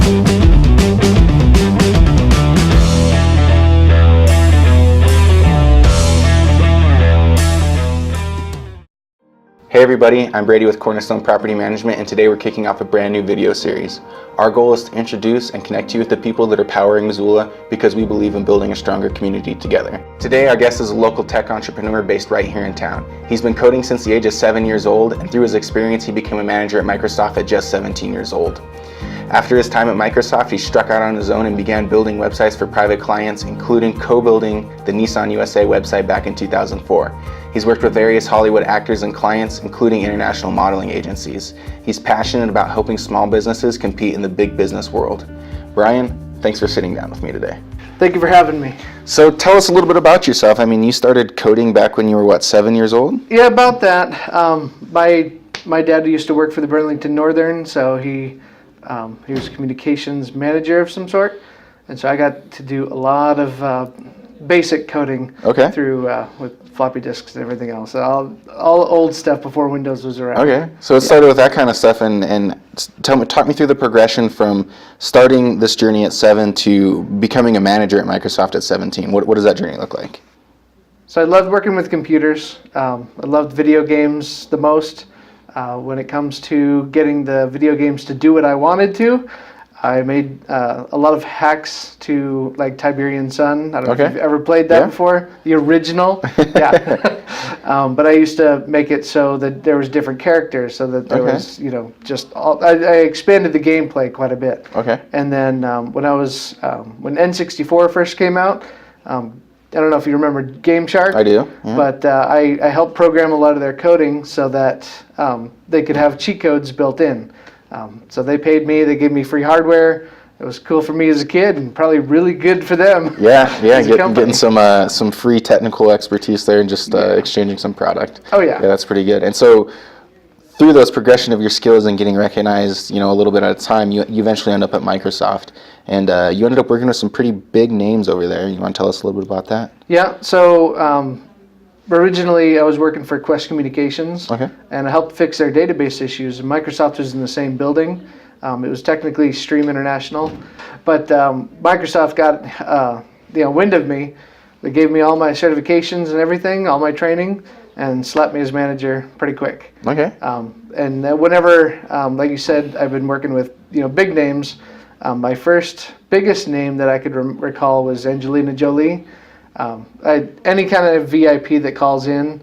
Hey everybody, I'm Brady with Cornerstone Property Management, and today we're kicking off a brand new video series. Our goal is to introduce and connect you with the people that are powering Missoula because we believe in building a stronger community together. Today our guest is a local tech entrepreneur based right here in town. He's been coding since the age of 7 years old, and through his experience he became a manager at Microsoft at just 17 years old. After his time at Microsoft, he struck out on his own and began building websites for private clients, including co-building the Nissan USA website back in 2004. He's worked with various Hollywood actors and clients, including international modeling agencies. He's passionate about helping small businesses compete in the big business world. Bryan, thanks for sitting down with me today. Thank you for having me. So tell us a little bit about yourself. I mean, you started coding back when you were, what, 7 years old? Yeah, about that. My dad used to work for the Burlington Northern, so he was a communications manager of some sort, and so I got to do a lot of basic coding through with floppy disks and everything else. All old stuff before Windows was around. Okay, so it started with that kind of stuff, and talk me through the progression from starting this journey at 7 to becoming a manager at Microsoft at 17. What does that journey look like? So I loved working with computers. I loved video games the most. When it comes to getting the video games to do what I wanted to, I made a lot of hacks to, like, Tiberian Sun. I don't know if you've ever played that before. The original. Yeah. But I used to make it so that there was different characters, so that there was, just all. I expanded the gameplay quite a bit. Okay. And then when N64 first came out, I don't know if you remember Game Shark. I do. Yeah. But I helped program a lot of their coding so that they could have cheat codes built in. So they paid me, they gave me free hardware. It was cool for me as a kid and probably really good for them. Yeah, getting some free technical expertise there and just exchanging some product. Oh yeah. Yeah, that's pretty good. And so through those progression of your skills and getting recognized, a little bit at a time, you eventually end up at Microsoft. And you ended up working with some pretty big names over there. You want to tell us a little bit about that? Yeah, so originally I was working for Quest Communications, and I helped fix their database issues. Microsoft was in the same building. It was technically Stream International, but Microsoft got wind of me. They gave me all my certifications and everything, all my training, and slapped me as manager pretty quick. Okay. And whenever, like you said, I've been working with big names. My first biggest name that I could recall was Angelina Jolie. Any kind of VIP that calls in,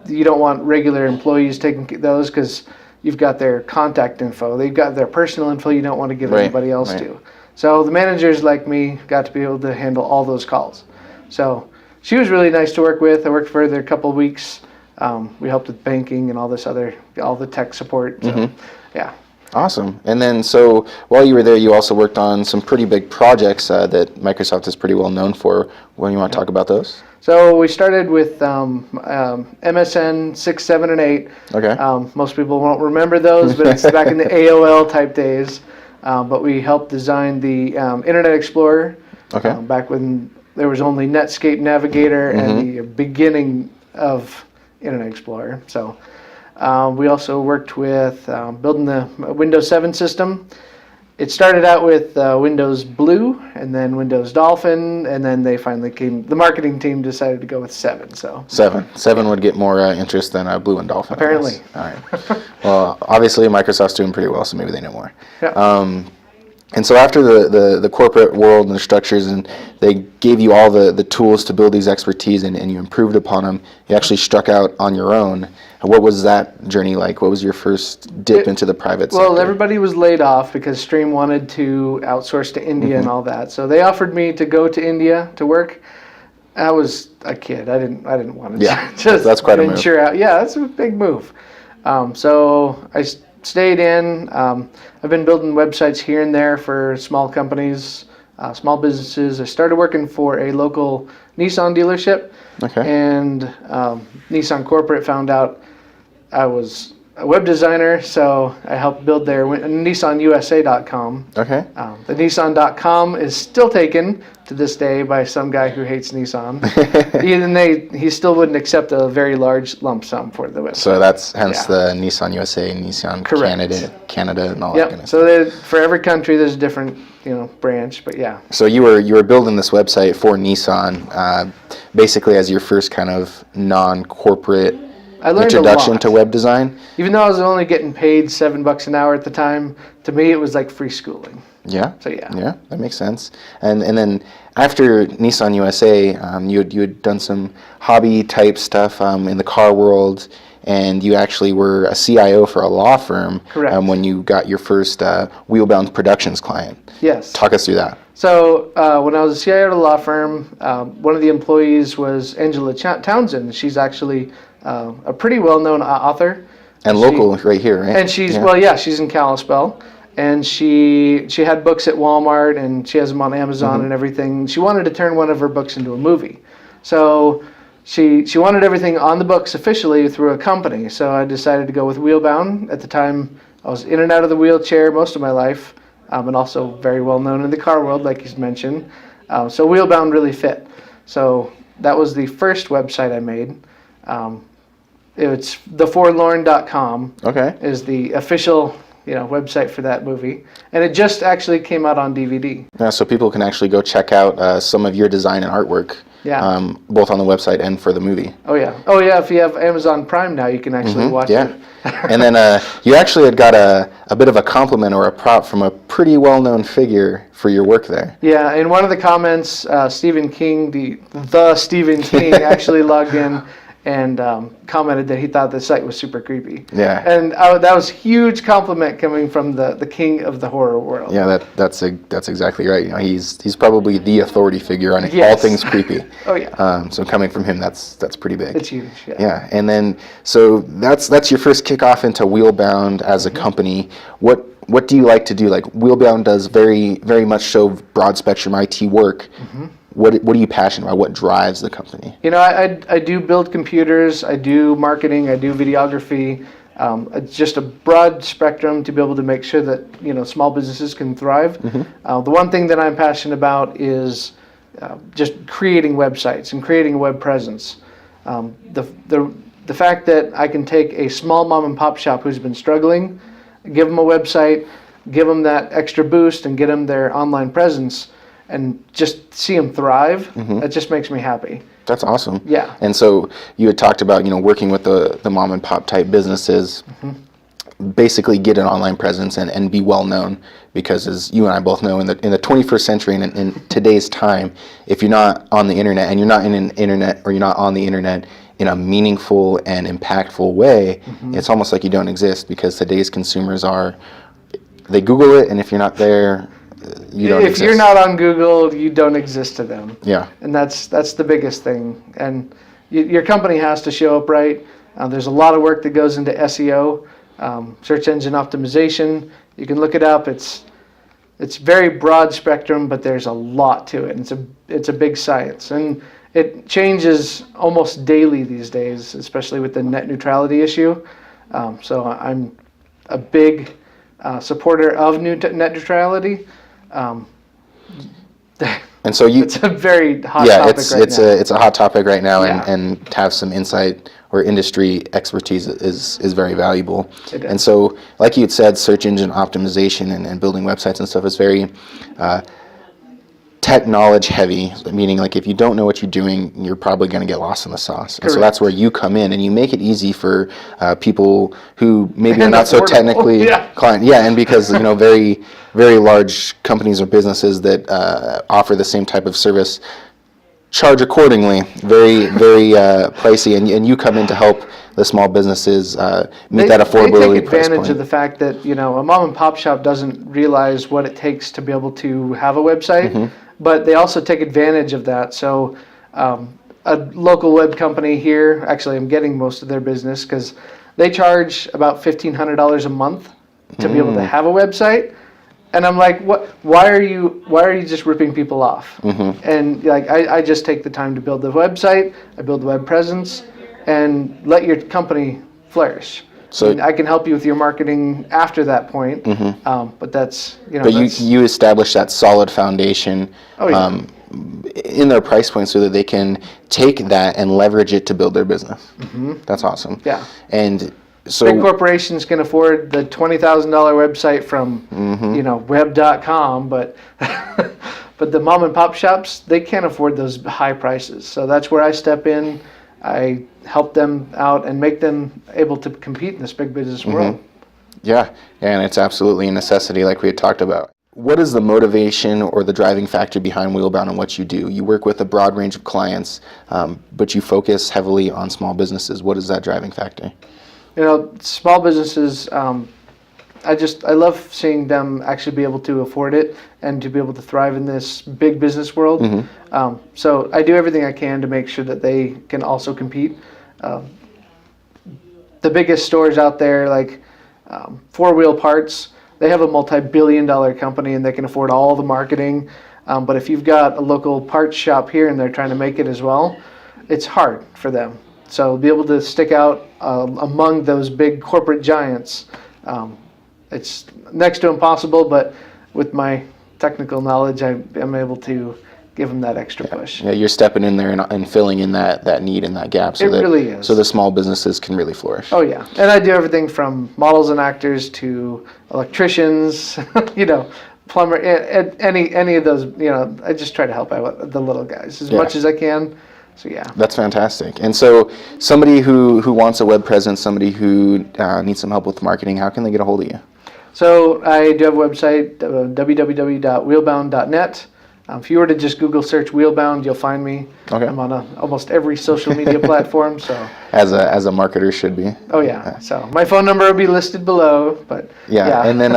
you don't want regular employees taking those because you've got their contact info. They've got their personal info you don't want to give anybody else to. So the managers like me got to be able to handle all those calls. So she was really nice to work with. I worked for her a couple of weeks. We helped with banking and all the tech support. So, yeah. Awesome. And then, so while you were there, you also worked on some pretty big projects that Microsoft is pretty well known for. When you want to talk about those? So we started with MSN 6, 7, and 8. Okay. Most people won't remember those, but it's back in the AOL type days. But we helped design the Internet Explorer. Okay. Back when there was only Netscape Navigator and the beginning of Internet Explorer. So. We also worked with building the Windows 7 system. It started out with Windows Blue and then Windows Dolphin, and then they finally the marketing team decided to go with 7. So 7 would get more interest than Blue and Dolphin. Apparently. All right. Well, obviously Microsoft's doing pretty well, so maybe they know more. Yeah. And so after the corporate world and the structures, and they gave you all the tools to build these expertise, and you improved upon them, you actually struck out on your own. What was that journey like? What was your first dip into the private sector? Well, everybody was laid off because Stream wanted to outsource to India and all that. So they offered me to go to India to work. I was a kid. I didn't want to. Yeah, that's quite a move. Yeah, that's a big move. So I stayed in. I've been building websites here and there for small companies, small businesses. I started working for a local Nissan dealership, and Nissan Corporate found out I was a web designer, so I helped build their NissanUSA.com. Okay. The Nissan.com is still taken to this day by some guy who hates Nissan. He still wouldn't accept a very large lump sum for the website. So that's hence the Nissan USA, Nissan Canada, and all that kind of stuff. So for every country, there's a different branch, but yeah. So you were building this website for Nissan, basically as your first kind of non-corporate introduction to web design. Even though I was only getting paid $7 an hour at the time, to me it was like free schooling. Yeah. So yeah. Yeah, that makes sense. And then after Nissan USA, you had done some hobby type stuff in the car world, and you actually were a CIO for a law firm. Correct. When you got your first Wheelbound Productions client. Yes. Talk us through that. So when I was a CIO at a law firm, one of the employees was Angela Townsend. She's actually a pretty well-known author. And local right here, right? And she's she's in Kalispell. And she had books at Walmart, and she has them on Amazon and everything. She wanted to turn one of her books into a movie. So she wanted everything on the books officially through a company. So I decided to go with Wheelbound. At the time, I was in and out of the wheelchair most of my life, and also very well known in the car world, like he's mentioned. So Wheelbound really fit. So that was the first website I made. It's theforlorn.com. Okay. Is the official website for that movie, and it just actually came out on DVD. Yeah, so people can actually go check out some of your design and artwork. Yeah. Both on the website and for the movie. Oh yeah. If you have Amazon Prime now, you can actually watch it. And then you actually had got a bit of a compliment or a prop from a pretty well-known figure for your work there. Yeah, in one of the comments, Stephen King, the Stephen King, actually logged in and commented that he thought the site was super creepy. Yeah. And that was a huge compliment coming from the king of the horror world. Yeah, that's exactly right. He's probably the authority figure on all things creepy. Oh yeah. So coming from him, that's pretty big. It's huge. Yeah. Yeah, and then so that's your first kickoff into Wheelbound as a company. What do you like to do? Like Wheelbound does very very much so broad spectrum IT work. What are you passionate about? What drives the company? I do build computers, I do marketing, I do videography. It's just a broad spectrum to be able to make sure that small businesses can thrive. The one thing that I'm passionate about is just creating websites and creating a web presence. The fact that I can take a small mom and pop shop who's been struggling, give them a website, give them that extra boost, and get them their online presence, and just see them thrive, that just makes me happy. That's awesome. Yeah. And so you had talked about, working with the mom and pop type businesses, basically get an online presence and be well known, because as you and I both know, in the 21st century and in today's time, if you're not on the internet and you're not on the internet in a meaningful and impactful way, it's almost like you don't exist, because today's consumers they Google it, and if you're not there, you don't exist. If you're not on Google, you don't exist to them. Yeah. And that's the biggest thing. And your company has to show up right. There's a lot of work that goes into SEO, search engine optimization. You can look it up. It's very broad spectrum, but there's a lot to it. And it's a big science. And it changes almost daily these days, especially with the net neutrality issue. So I'm a big supporter of net neutrality. And so it's a very hot topic right now. It's a hot topic right now, and to have some insight or industry expertise is very valuable. And so, like you had said, search engine optimization and building websites and stuff is very tech knowledge heavy, meaning like if you don't know what you're doing, you're probably going to get lost in the sauce. And so that's where you come in, and you make it easy for people who maybe are not so technically client. Yeah, and because very very large companies or businesses that offer the same type of service charge accordingly, very very pricey, and you come in to help the small businesses meet that affordability price point. They take advantage of the fact that a mom and pop shop doesn't realize what it takes to be able to have a website. But they also take advantage of that. So a local web company here, actually I'm getting most of their business, because they charge about $1,500 a month to be able to have a website. And I'm like, what? Why are you just ripping people off? And I just take the time to build the website, I build the web presence, and let your company flourish. So I can help you with your marketing after that point, but that's, But you establish that solid foundation in their price point so that they can take that and leverage it to build their business. That's awesome. Yeah. And so big corporations can afford the $20,000 website from web.com, but but the mom and pop shops, they can't afford those high prices. So that's where I step in. I help them out and make them able to compete in this big business world. Yeah, and it's absolutely a necessity like we had talked about. What is the motivation or the driving factor behind Wheelbound and what you do? You work with a broad range of clients, but you focus heavily on small businesses. What is that driving factor? Small businesses, I love seeing them actually be able to afford it and to be able to thrive in this big business world. So I do everything I can to make sure that they can also compete. The biggest stores out there, like Four Wheel Parts, they have a multi-billion-dollar company and they can afford all the marketing. But if you've got a local parts shop here and they're trying to make it as well, it's hard for them. So be able to stick out among those big corporate giants, it's next to impossible, but with my technical knowledge, I'm able to give them that extra push. Yeah, you're stepping in there and filling in that need and that gap so really is. So the small businesses can really flourish. Oh yeah, and I do everything from models and actors to electricians, plumber, any of those. I just try to help out the little guys as much as I can. So yeah. That's fantastic. And so somebody who wants a web presence, somebody who needs some help with marketing, how can they get a hold of you? So I do have a website, www.wheelbound.net. If you were to just Google search Wheelbound, you'll find me. Okay. I'm on almost every social media platform. So as a marketer should be. Oh yeah. So my phone number will be listed below, but yeah. And then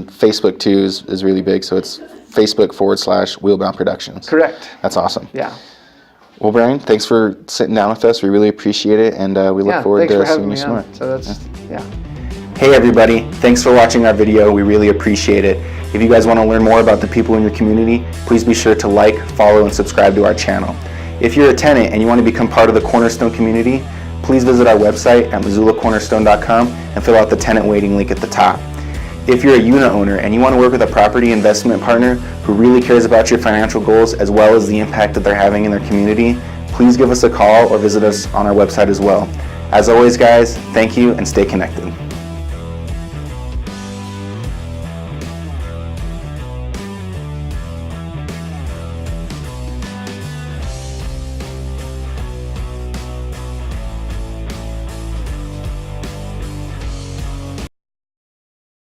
Facebook too is really big. So it's Facebook/Wheelbound Productions. Correct. That's awesome. Yeah. Well, Bryan, thanks for sitting down with us. We really appreciate it, and we look forward to seeing you some more. So that's Hey everybody, thanks for watching our video. We really appreciate it. If you guys want to learn more about the people in your community, please be sure to like, follow, and subscribe to our channel. If you're a tenant and you want to become part of the Cornerstone community, please visit our website at MissoulaCornerstone.com and fill out the tenant waiting link at the top. If you're a unit owner and you want to work with a property investment partner who really cares about your financial goals as well as the impact that they're having in their community, please give us a call or visit us on our website as well. As always, guys, thank you and stay connected.